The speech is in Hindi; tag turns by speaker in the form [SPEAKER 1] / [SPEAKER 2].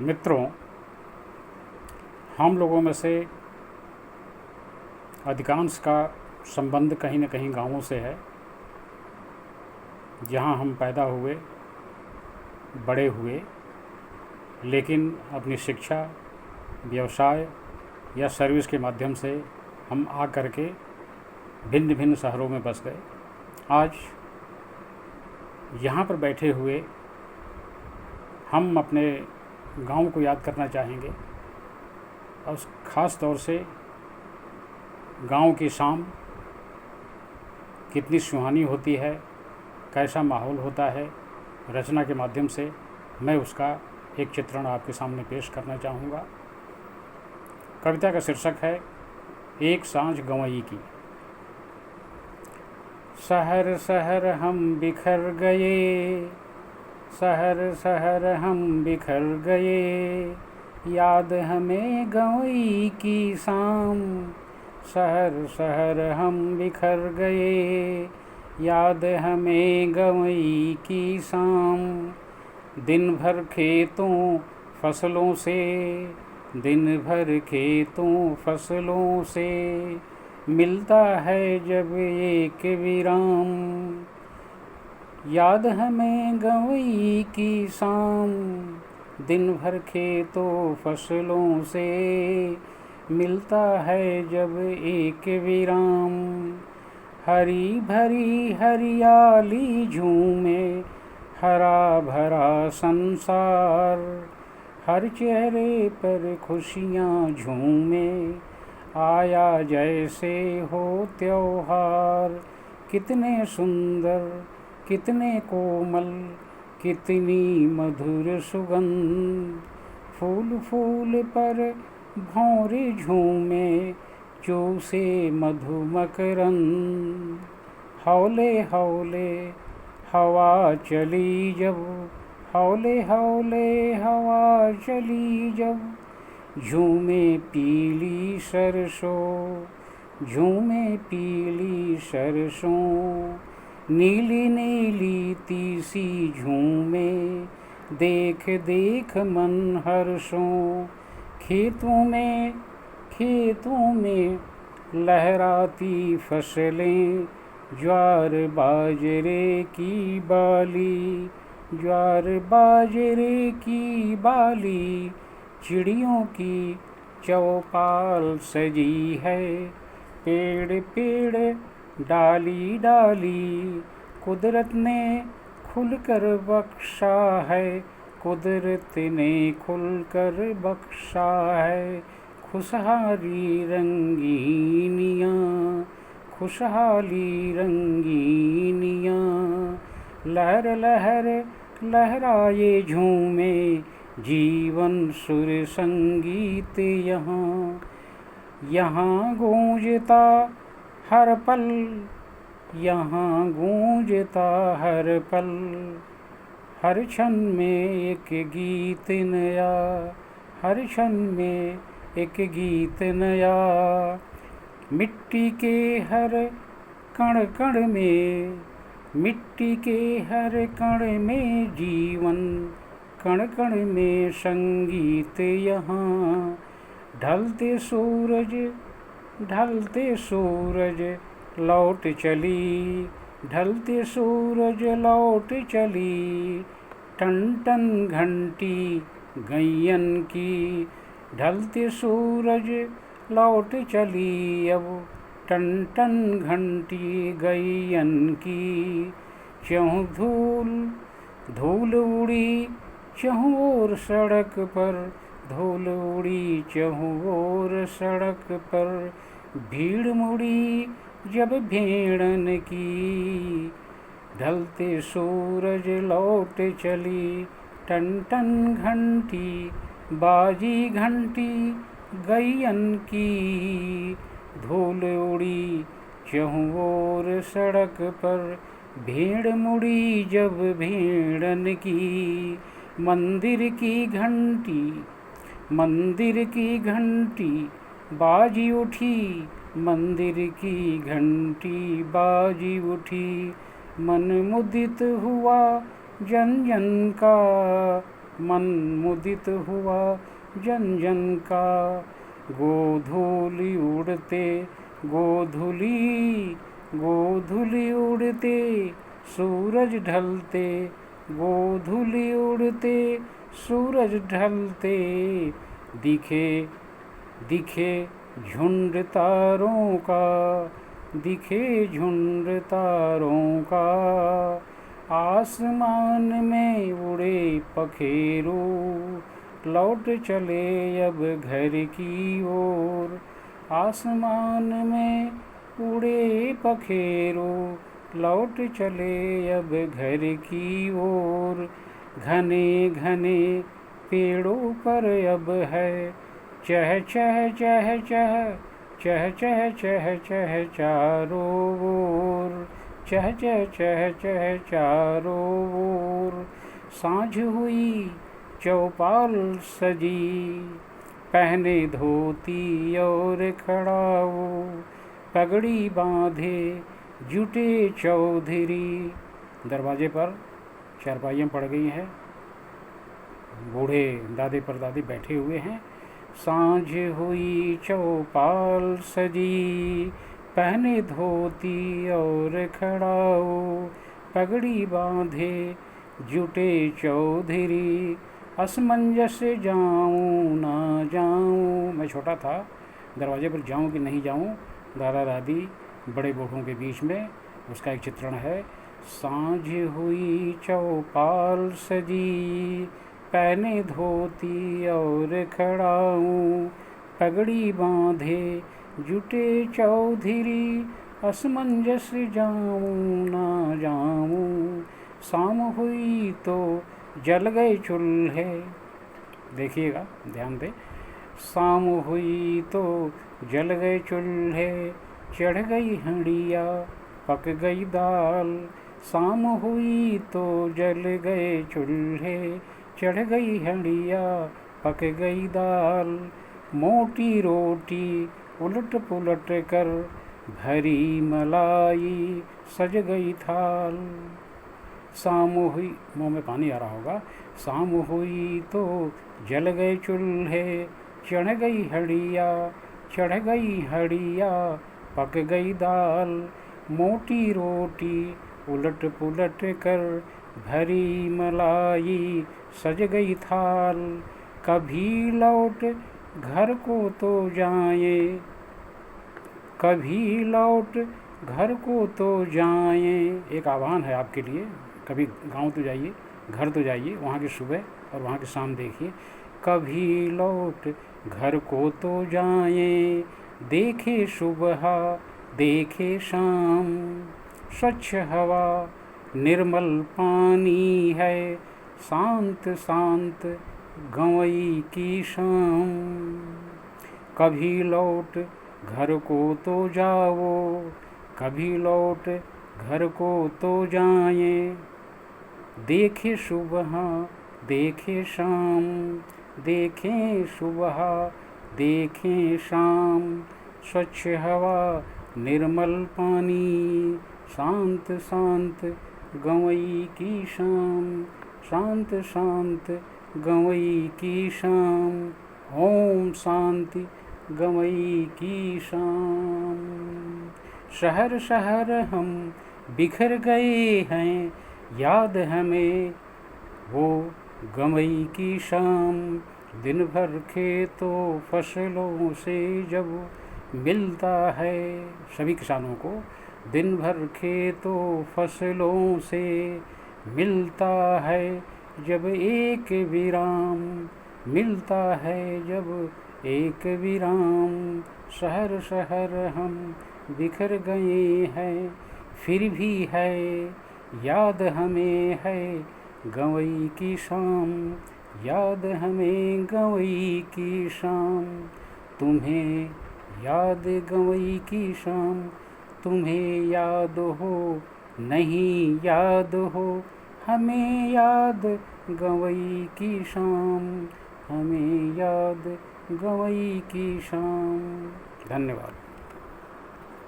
[SPEAKER 1] मित्रों, हम लोगों में से अधिकांश का संबंध कहीं न कहीं गाँवों से है, जहाँ हम पैदा हुए, बड़े हुए, लेकिन अपनी शिक्षा, व्यवसाय या सर्विस के माध्यम से हम आ कर के भिन्न भिन्न शहरों में बस गए। आज यहाँ पर बैठे हुए हम अपने गाँव को याद करना चाहेंगे और ख़ास तौर से गाँव की शाम कितनी सुहानी होती है, कैसा माहौल होता है। रचना के माध्यम से मैं उसका एक चित्रण आपके सामने पेश करना चाहूँगा। कविता का शीर्षक है एक सांझ गंवई की। शहर शहर हम बिखर गए, शहर शहर हम बिखर गए, याद हमें गंवई की शाम। शहर शहर हम बिखर गए, याद हमें गंवई की शाम। दिन भर खेतों फसलों से, दिन भर खेतों फसलों से, मिलता है जब एक विराम। याद हमें गंवई की शाम। दिन भर खेतों फसलों से, मिलता है जब एक विराम। हरी भरी हरियाली झूमे, हरा भरा संसार, हर चेहरे पर खुशियाँ झूमे, आया जैसे हो त्योहार। कितने सुंदर, कितने कोमल, कितनी मधुर सुगंध, फूल फूल पर भौरे झूमे, चूसे मधु मकरंद। हौले हौले हवा चली जब, हौले हौले हवा चली जब, झूमे पीली सरसों, झूमे पीली सरसों। नीली नीली तीसी झूमे, देख देख मन हर्षों। खेतों में लहराती फसलें, ज्वार बाजरे की बाली, ज्वार बाजरे की बाली। चिड़ियों की चौपाल सजी है, पेड़ पेड़ डाली डाली। कुदरत ने खुलकर बख्शा है, कुदरत ने खुलकर बख्शा है। खुशहाली रंगीनियाँ, खुशहाली रंगीनियाँ। लहर लहर लहराए झूमे, जीवन सुर संगीत यहाँ। यहाँ गूंजता हर पल, यहाँ गूंजता हर पल, हर क्षण में एक गीत नया, हर क्षण में एक गीत नया। मिट्टी के हर कण कण में, मिट्टी के हर कण में जीवन, कण कण में संगीत यहाँ। ढलते सूरज लौट चली, ढलते सूरज लौट चली। टन टन घंटी गैयन की, ढलते सूरज लौट चली अब, टन टन घंटी गैयन की। चहुँ धूल उड़ी चहुँ ओर सड़क पर, धूल उड़ी चहुँ ओर सड़क पर। भीड़ मुड़ी जब भेड़न की, ढलते सूरज लौट चली। टन टन घंटी बाजी घंटी गैयन की, धूल उड़ी चहुँ ओर सड़क पर। भेड़ मुड़ी जब भेड़न की, मंदिर की घंटी बाजी उठी, मंदिर की घंटी बाजी उठी। मन मुदित हुआ जन जन का, मन मुदित हुआ जन जन का। गोधूली उड़ते गोधूली गोधूली उड़ते सूरज ढलते, गोधूली उड़ते सूरज ढलते। दिखे दिखे झुंड तारों का, दिखे झुंड तारों का। आसमान में उड़े पखेरू, लौट चले अब घर की ओर। आसमान में उड़े पखेरू, लौट चले अब घर की ओर। घने घने पेड़ों पर अब है चह चह चह चह, चह चह चह चह चारों ओर, चह चह चह चह चारों ओर। साँझ हुई चौपाल सजी, पहने धोती और खड़ाऊ। पगड़ी बांधे जुटे चौधरी, दरवाजे पर चारपाइयाँ पड़ गई हैं, बूढ़े दादे परदादी बैठे हुए हैं। सांझ हुई चौपाल सजी, पहने धोती और खड़ाऊ। पगड़ी बांधे जुटे चौधरी, असमंजस जाऊं ना जाऊं। मैं छोटा था, दरवाजे पर जाऊं कि नहीं जाऊं, दादा दादी बड़े बूढ़ों के बीच में, उसका एक चित्रण है। सांझ हुई चौपाल सजी, पहने धोती और खड़ाऊं। पगड़ी बांधे जुटे चौधरी, असमंजस जाऊं ना जाऊं। शाम हुई तो जल गए चूल्हे, देखिएगा ध्यान दे। शाम हुई तो जल गए चूल्हे, चढ़ गई हंडिया पक गई दाल। शाम हुई तो जल गए चूल्हे, चढ़ गई हंडिया पक गई दाल। मोटी रोटी उलट पुलट कर, भरी मलाई सज गई थाल। शाम हुई, मुँह में पानी आ रहा होगा। शाम हुई तो जल गए चूल्हे, चढ़ गई हंडिया, चढ़ गई हंडिया पक गई दाल। मोटी रोटी उलट पुलट कर, भरी मलाई सज गई थाल। कभी लौट घर को तो जाएं, कभी लौट घर को तो जाएं। एक आह्वान है आपके लिए, कभी गांव तो जाइए, घर तो जाइए, वहाँ की सुबह और वहाँ की शाम देखिए। कभी लौट घर को तो जाएं, देखे सुबह देखे शाम। स्वच्छ हवा निर्मल पानी है, शांत शांत गंवई की शाम। कभी लौट घर को तो जाओ, कभी लौट घर को तो जाएं। देखे सुबह देखे शाम, देखें सुबह देखें शाम। स्वच्छ हवा निर्मल पानी, शांत शांत गंवई की शाम, शांत शांत गंवई की शाम। ओम शांति गंवई की शाम। शहर शहर हम बिखर गए हैं, याद हमें वो गंवई की शाम। दिन भर खेतों फसलों से जब मिलता है, सभी किसानों को दिन भर खेतों फसलों से मिलता है जब एक विराम, मिलता है जब एक विराम। शहर शहर हम बिखर गए हैं, फिर भी है याद हमें है गंवई की शाम, याद हमें गंवई की शाम। तुम्हें याद गंवई की शाम, तुम्हें याद हो नहीं याद हो, हमें याद गंवई की शाम, हमें याद गंवई की शाम। धन्यवाद।